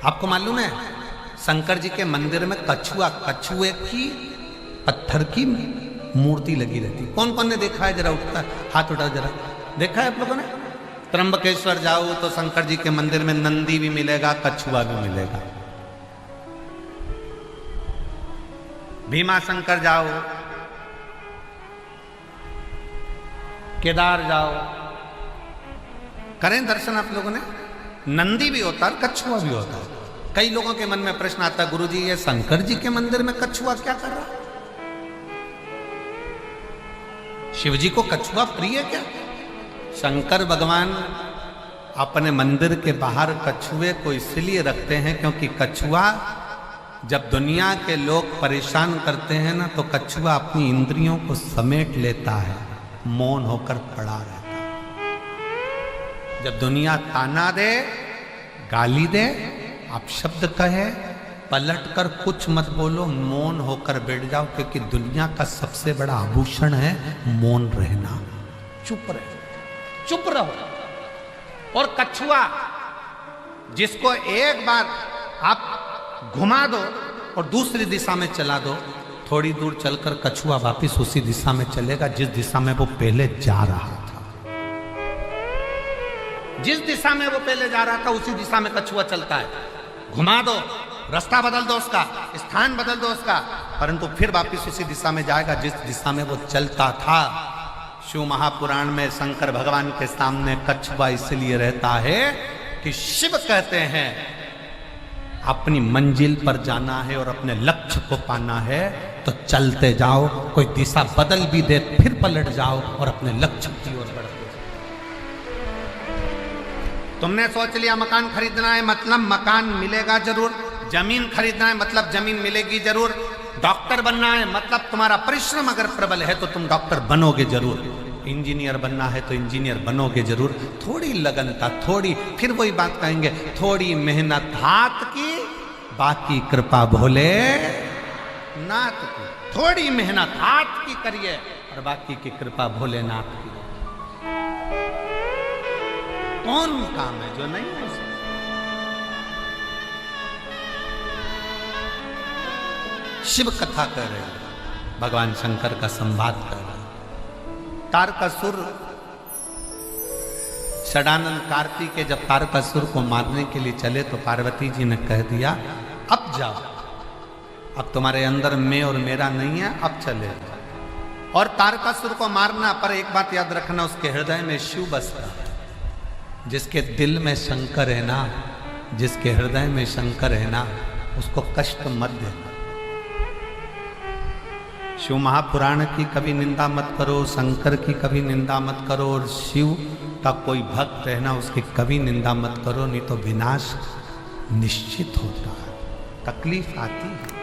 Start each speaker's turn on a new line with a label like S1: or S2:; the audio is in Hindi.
S1: आपको मालूम है शंकर जी के मंदिर में कछुए की पत्थर की मूर्ति लगी रहती। कौन कौन ने देखा है? जरा उठता हाथ उठाओ जरा। देखा है आप लोगों ने? त्र्यंबकेश्वर जाओ तो शंकर जी के मंदिर में नंदी भी मिलेगा, कछुआ भी मिलेगा। भीमा शंकर जाओ, केदार जाओ, करें दर्शन आप लोगों ने, नंदी भी होता है, कछुआ भी होता है। कई लोगों के मन में प्रश्न आता है, गुरुजी ये शंकर जी के मंदिर में कछुआ क्या कर रहा है? शिव जी को कछुआ प्रिय क्या? शंकर भगवान अपने मंदिर के बाहर कछुए को इसलिए रखते हैं क्योंकि कछुआ जब दुनिया के लोग परेशान करते हैं ना, तो कछुआ अपनी इंद्रियों को समेट लेता है, मौन होकर पड़ा रहता है। जब दुनिया ताना दे, गाली दे, आप शब्द कहे, पलट कर कुछ मत बोलो, मौन होकर बैठ जाओ, क्योंकि दुनिया का सबसे बड़ा आभूषण है मौन रहना। चुप रहो, चुप रहो। और कछुआ जिसको एक बार आप घुमा दो और दूसरी दिशा में चला दो, थोड़ी दूर चलकर कछुआ वापस उसी दिशा में चलेगा जिस दिशा में वो पहले जा रहा था। जिस दिशा में वो पहले जा रहा था उसी दिशा में कछुआ चलता है। घुमा दो, रास्ता बदल दो उसका, स्थान बदल दो उसका, परंतु फिर वापस उसी दिशा में जाएगा जिस दिशा में वो चलता था। शिव महापुराण में शंकर भगवान के सामने कछुआ इसलिए रहता है कि शिव कहते हैं अपनी मंजिल पर जाना है और अपने लक्ष्य को पाना है तो चलते जाओ, कोई दिशा बदल भी दे फिर पलट जाओ और अपने लक्ष्य की ओर बढ़ते जाओ। तुमने सोच लिया मकान खरीदना है मतलब मकान मिलेगा जरूर, जमीन खरीदना है मतलब जमीन मिलेगी जरूर, डॉक्टर बनना है मतलब तुम्हारा परिश्रम अगर प्रबल है तो तुम डॉक्टर बनोगे जरूर, इंजीनियर बनना है तो इंजीनियर बनोगे जरूर। थोड़ी लगनता, थोड़ी, फिर वही बात कहेंगे, थोड़ी मेहनत हाथ की, बाकी कृपा भोले नाथ की। थोड़ी मेहनत हाथ की करिए और बाकी की कृपा भोलेनाथ की। कौन काम है जो नहीं है? शिव कथा कर रहे हैं, भगवान शंकर का संवाद कर रहे हैं। तारकासुर, षडानंद कार्तिकेय जब तारकासुर को मारने के लिए चले तो पार्वती जी ने कह दिया अब जाओ, अब तुम्हारे अंदर मैं और मेरा नहीं है, अब चले। और तारकासुर को मारना पर एक बात याद रखना, उसके हृदय में शिव बसता है। जिसके दिल में शंकर है ना, जिसके हृदय में शंकर है ना, उसको कष्ट मत देना। शिव महापुराण की कभी निंदा मत करो, शंकर की कभी निंदा मत करो, और शिव का कोई भक्त है ना उसकी कभी निंदा मत करो, नहीं तो विनाश निश्चित होता है, तकलीफ आती है।